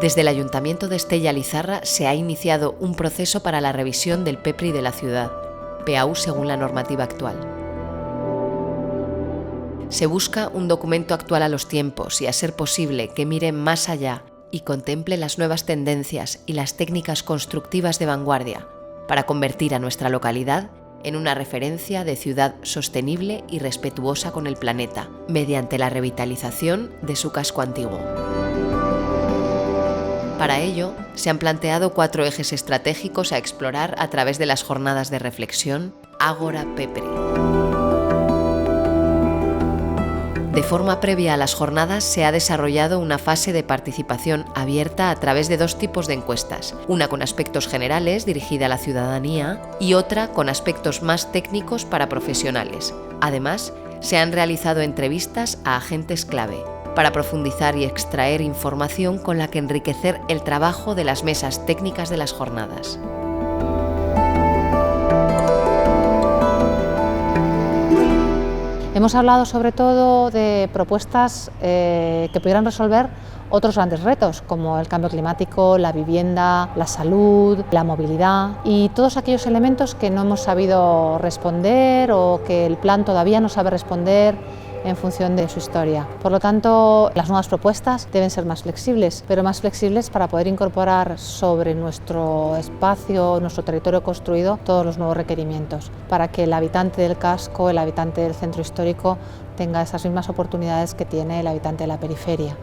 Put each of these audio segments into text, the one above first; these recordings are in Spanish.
Desde el Ayuntamiento de Estella-Lizarra se ha iniciado un proceso para la revisión del PEPRI de la ciudad, PAU según la normativa actual. Se busca un documento actual a los tiempos y, a ser posible, que mire más allá y contemple las nuevas tendencias y las técnicas constructivas de vanguardia para convertir a nuestra localidad en una referencia de ciudad sostenible y respetuosa con el planeta, mediante la revitalización de su casco antiguo. Para ello, se han planteado 4 ejes estratégicos a explorar a través de las jornadas de reflexión Ágora PEPRI. De forma previa a las jornadas se ha desarrollado una fase de participación abierta a través de 2 tipos de encuestas, una con aspectos generales dirigida a la ciudadanía y otra con aspectos más técnicos para profesionales. Además, se han realizado entrevistas a agentes clave, para profundizar y extraer información con la que enriquecer el trabajo de las mesas técnicas de las jornadas. Hemos hablado sobre todo de propuestas que pudieran resolver otros grandes retos, como el cambio climático, la vivienda, la salud, la movilidad y todos aquellos elementos que no hemos sabido responder o que el plan todavía no sabe responder en función de su historia. Por lo tanto, las nuevas propuestas deben ser más flexibles, pero más flexibles para poder incorporar sobre nuestro espacio, nuestro territorio construido, todos los nuevos requerimientos, para que el habitante del casco, el habitante del centro histórico, tenga esas mismas oportunidades que tiene el habitante de la periferia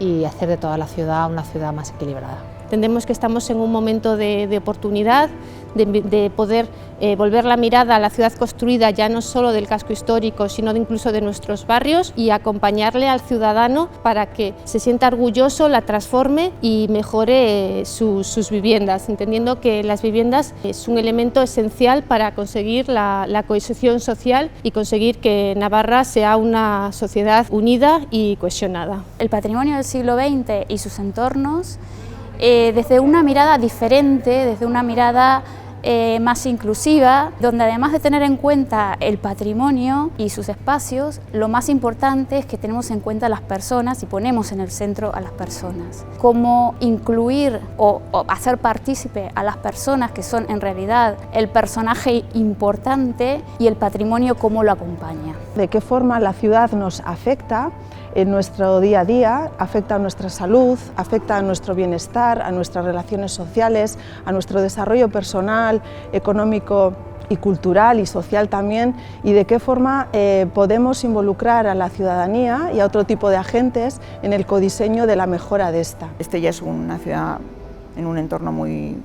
y hacer de toda la ciudad una ciudad más equilibrada. Entendemos que estamos en un momento de oportunidad, de poder volver la mirada a la ciudad construida, ya no solo del casco histórico, sino incluso de nuestros barrios, y acompañarle al ciudadano para que se sienta orgulloso, la transforme y mejore sus viviendas, entendiendo que las viviendas es un elemento esencial para conseguir la cohesión social y conseguir que Navarra sea una sociedad unida y cohesionada. El patrimonio del siglo XX y sus entornos, desde una mirada diferente, desde una mirada más inclusiva, donde además de tener en cuenta el patrimonio y sus espacios, lo más importante es que tenemos en cuenta a las personas y ponemos en el centro a las personas. Cómo incluir o hacer partícipe a las personas que son en realidad el personaje importante y el patrimonio cómo lo acompaña. De qué forma la ciudad nos afecta en nuestro día a día, afecta a nuestra salud, afecta a nuestro bienestar, a nuestras relaciones sociales, a nuestro desarrollo personal, económico y cultural y social también, y de qué forma podemos involucrar a la ciudadanía y a otro tipo de agentes en el codiseño de la mejora de esta. Estella es una ciudad en un entorno muy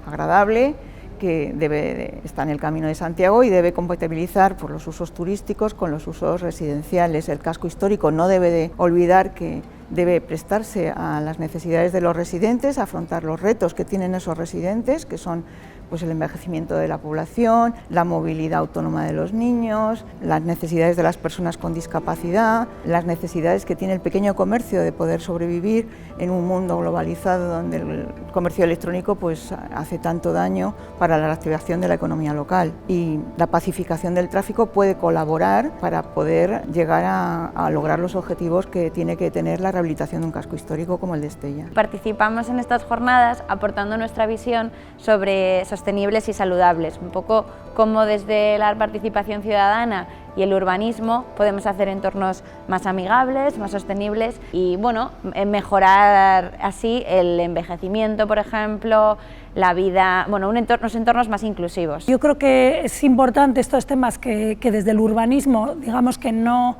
agradable, que está en el Camino de Santiago y debe compatibilizar por los usos turísticos con los usos residenciales. El casco histórico no debe de olvidar que debe prestarse a las necesidades de los residentes, afrontar los retos que tienen esos residentes, que son pues el envejecimiento de la población, la movilidad autónoma de los niños, las necesidades de las personas con discapacidad, las necesidades que tiene el pequeño comercio de poder sobrevivir en un mundo globalizado donde el comercio electrónico pues hace tanto daño para la reactivación de la economía local, y la pacificación del tráfico puede colaborar para poder llegar a lograr los objetivos que tiene que tener la rehabilitación de un casco histórico como el de Estella. Participamos en estas jornadas aportando nuestra visión sobre sostenibles y saludables, un poco cómo desde la participación ciudadana y el urbanismo podemos hacer entornos más amigables, más sostenibles y bueno, mejorar así el envejecimiento, por ejemplo, la vida, bueno, unos entornos más inclusivos. Yo creo que es importante estos temas que desde el urbanismo, digamos que no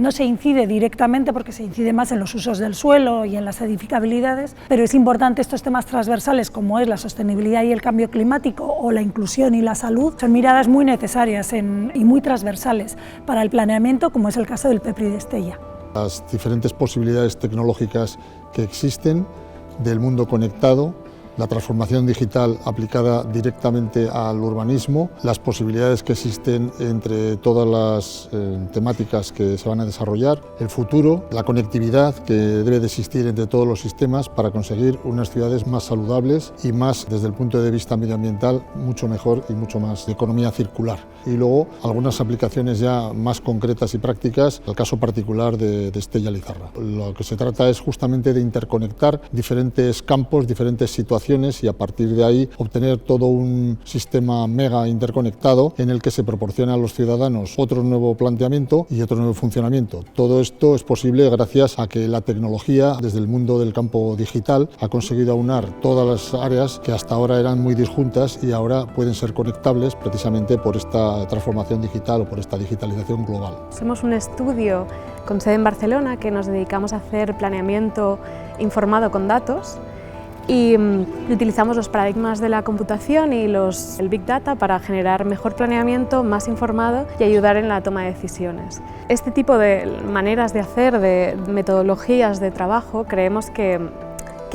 se incide directamente porque se incide más en los usos del suelo y en las edificabilidades, pero es importante estos temas transversales como es la sostenibilidad y el cambio climático o la inclusión y la salud, son miradas muy necesarias y muy transversales para el planeamiento, como es el caso del PEPRI de Estella. Las diferentes posibilidades tecnológicas que existen del mundo conectado la transformación digital aplicada directamente al urbanismo, las posibilidades que existen entre todas las temáticas que se van a desarrollar, el futuro, la conectividad que debe de existir entre todos los sistemas para conseguir unas ciudades más saludables y más, desde el punto de vista medioambiental, mucho mejor y mucho más de economía circular. Y luego algunas aplicaciones ya más concretas y prácticas, el caso particular de Estella Lizarra. Lo que se trata es justamente de interconectar diferentes campos, diferentes situaciones y a partir de ahí obtener todo un sistema mega interconectado en el que se proporciona a los ciudadanos otro nuevo planteamiento y otro nuevo funcionamiento. Todo esto es posible gracias a que la tecnología, desde el mundo del campo digital, ha conseguido aunar todas las áreas que hasta ahora eran muy disjuntas y ahora pueden ser conectables precisamente por esta transformación digital o por esta digitalización global. Somos un estudio con sede en Barcelona que nos dedicamos a hacer planeamiento informado con datos y utilizamos los paradigmas de la computación y el Big Data para generar mejor planeamiento, más informado y ayudar en la toma de decisiones. Este tipo de maneras de hacer, de metodologías de trabajo, creemos que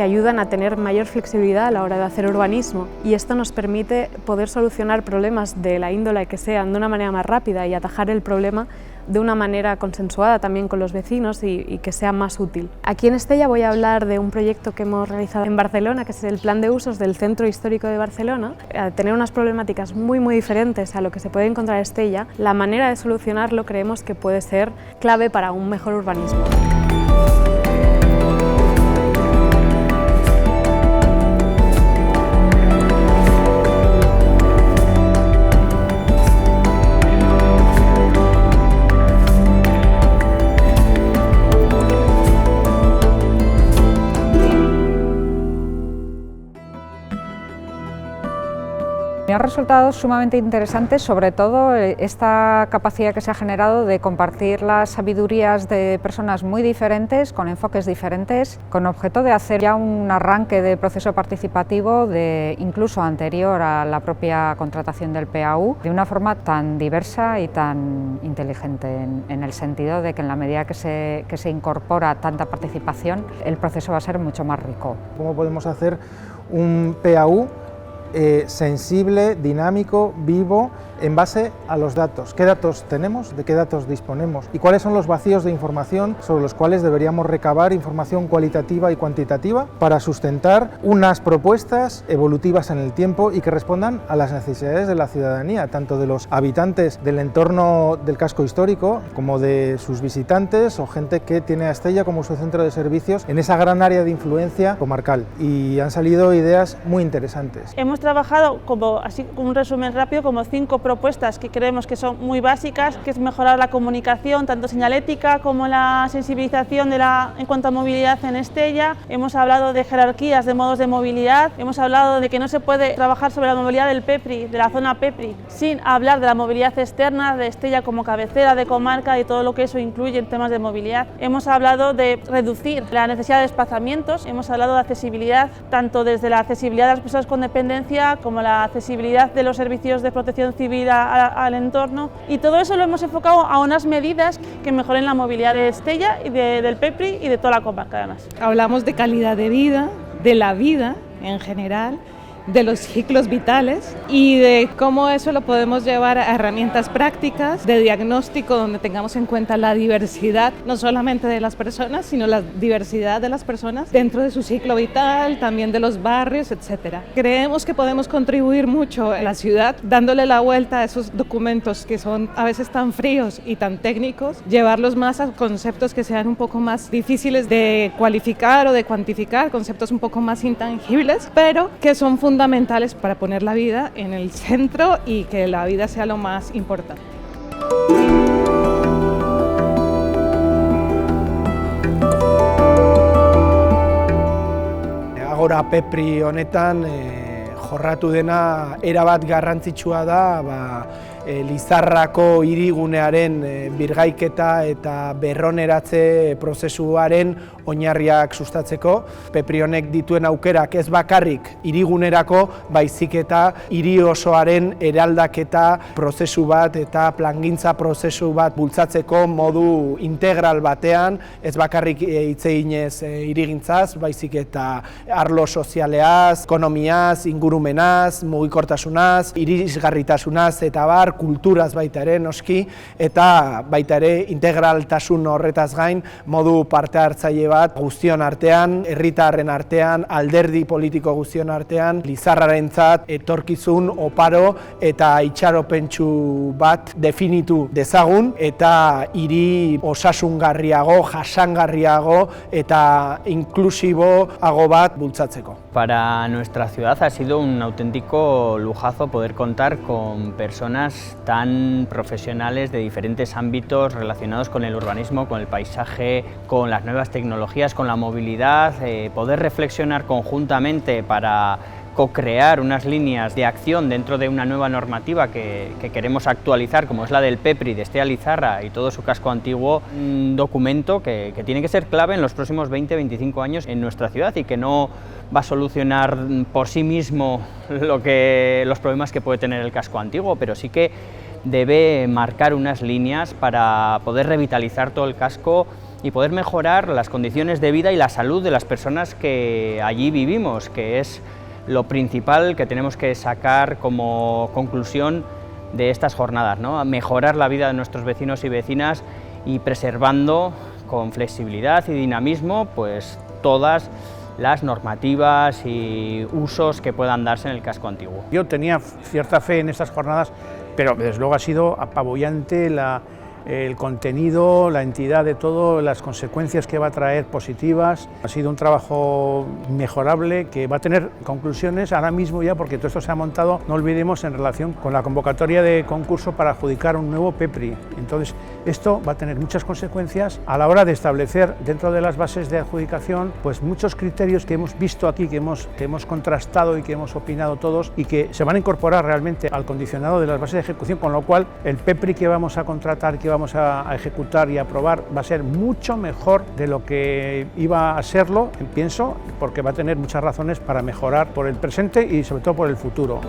ayudan a tener mayor flexibilidad a la hora de hacer urbanismo y esto nos permite poder solucionar problemas de la índole que sean de una manera más rápida y atajar el problema de una manera consensuada también con los vecinos y que sea más útil. Aquí en Estella voy a hablar de un proyecto que hemos realizado en Barcelona, que es el plan de usos del Centro Histórico de Barcelona. Al tener unas problemáticas muy diferentes a lo que se puede encontrar en Estella, la manera de solucionarlo creemos que puede ser clave para un mejor urbanismo. Me ha resultado sumamente interesante, sobre todo esta capacidad que se ha generado de compartir las sabidurías de personas muy diferentes, con enfoques diferentes, con objeto de hacer ya un arranque de proceso participativo incluso anterior a la propia contratación del PAU, de una forma tan diversa y tan inteligente, en el sentido de que en la medida que se incorpora tanta participación, el proceso va a ser mucho más rico. ¿Cómo podemos hacer un PAU sensible, dinámico, vivo, en base a los datos? ¿Qué datos tenemos? ¿De qué datos disponemos? ¿Y cuáles son los vacíos de información sobre los cuales deberíamos recabar información cualitativa y cuantitativa para sustentar unas propuestas evolutivas en el tiempo y que respondan a las necesidades de la ciudadanía, tanto de los habitantes del entorno del casco histórico como de sus visitantes o gente que tiene a Estella como su centro de servicios en esa gran área de influencia comarcal? Y han salido ideas muy interesantes. Hemos trabajado, así un resumen rápido, como 5 propuestas que creemos que son muy básicas, que es mejorar la comunicación, tanto señalética como la sensibilización en cuanto a movilidad en Estella. Hemos hablado de jerarquías de modos de movilidad, hemos hablado de que no se puede trabajar sobre la movilidad del PEPRI, de la zona PEPRI, sin hablar de la movilidad externa de Estella como cabecera de comarca y todo lo que eso incluye en temas de movilidad. Hemos hablado de reducir la necesidad de desplazamientos, hemos hablado de accesibilidad, tanto desde la accesibilidad de las personas con dependencia como la accesibilidad de los servicios de protección civil al entorno, y todo eso lo hemos enfocado a unas medidas que mejoren la movilidad de Estella y del PEPRI y de toda la comarca además. Hablamos de calidad de vida, de la vida en general, de los ciclos vitales y de cómo eso lo podemos llevar a herramientas prácticas de diagnóstico donde tengamos en cuenta la diversidad, no solamente de las personas, sino la diversidad de las personas dentro de su ciclo vital, también de los barrios, etc. Creemos que podemos contribuir mucho en la ciudad dándole la vuelta a esos documentos que son a veces tan fríos y tan técnicos, llevarlos más a conceptos que sean un poco más difíciles de cualificar o de cuantificar, conceptos un poco más intangibles, pero que son fundamentales para poner la vida en el centro y que la vida sea lo más importante. Agora PEPRI honetan jorratu dena erabat garrantzitsua da Lizarrako hirigunearen birgaiketa eta berroneratze prozesuaren oinarriak sustatzeko. Pepri honek dituen aukerak ez bakarrik hirigunerako, baizik eta hiri osoaren eraldaketa prozesu bat eta plangintza prozesu bat bultzatzeko modu integral batean, ez bakarrik hitz eginez hirigintzaz, baizik eta arlo sozialeaz, ekonomiaz, ingurumenaz, mugikortasunaz, irisgarritasunaz eta bar, kulturaz baita ere noski, eta baita ere integraltasun horretaz gain modu parte hartzaile bat guztion artean, herritarren artean, alderdi politiko guztion artean, Lizarrarentzat etorkizun oparo eta itxaropentsu bat definitu dezagun eta hiri osasungarriago, jasangarriago eta inklusiboago bat bultzatzeko. Para nuestra ciudad ha sido un auténtico lujazo poder contar con personas tan profesionales de diferentes ámbitos relacionados con el urbanismo, con el paisaje, con las nuevas tecnologías, con la movilidad, poder reflexionar conjuntamente para co-crear unas líneas de acción dentro de una nueva normativa que queremos actualizar, como es la del PEPRI de Estella Lizarra y todo su casco antiguo, un documento que tiene que ser clave en los próximos 20-25 años en nuestra ciudad y que no va a solucionar por sí mismo los problemas que puede tener el casco antiguo, pero sí que debe marcar unas líneas para poder revitalizar todo el casco y poder mejorar las condiciones de vida y la salud de las personas que allí vivimos, que es lo principal que tenemos que sacar como conclusión de estas jornadas, ¿no? Mejorar la vida de nuestros vecinos y vecinas y preservando con flexibilidad y dinamismo pues todas las normativas y usos que puedan darse en el casco antiguo. Yo tenía cierta fe en estas jornadas, pero desde luego ha sido apabullante el contenido, la entidad de todo, las consecuencias que va a traer positivas. Ha sido un trabajo mejorable que va a tener conclusiones ahora mismo ya, porque todo esto se ha montado, no olvidemos, en relación con la convocatoria de concurso para adjudicar un nuevo PEPRI. Entonces, esto va a tener muchas consecuencias a la hora de establecer dentro de las bases de adjudicación pues muchos criterios que hemos visto aquí, que hemos contrastado y que hemos opinado todos y que se van a incorporar realmente al condicionado de las bases de ejecución, con lo cual el PEPRI que vamos a contratar, que vamos a ejecutar y aprobar, va a ser mucho mejor de lo que iba a serlo, pienso, porque va a tener muchas razones para mejorar por el presente y sobre todo por el futuro.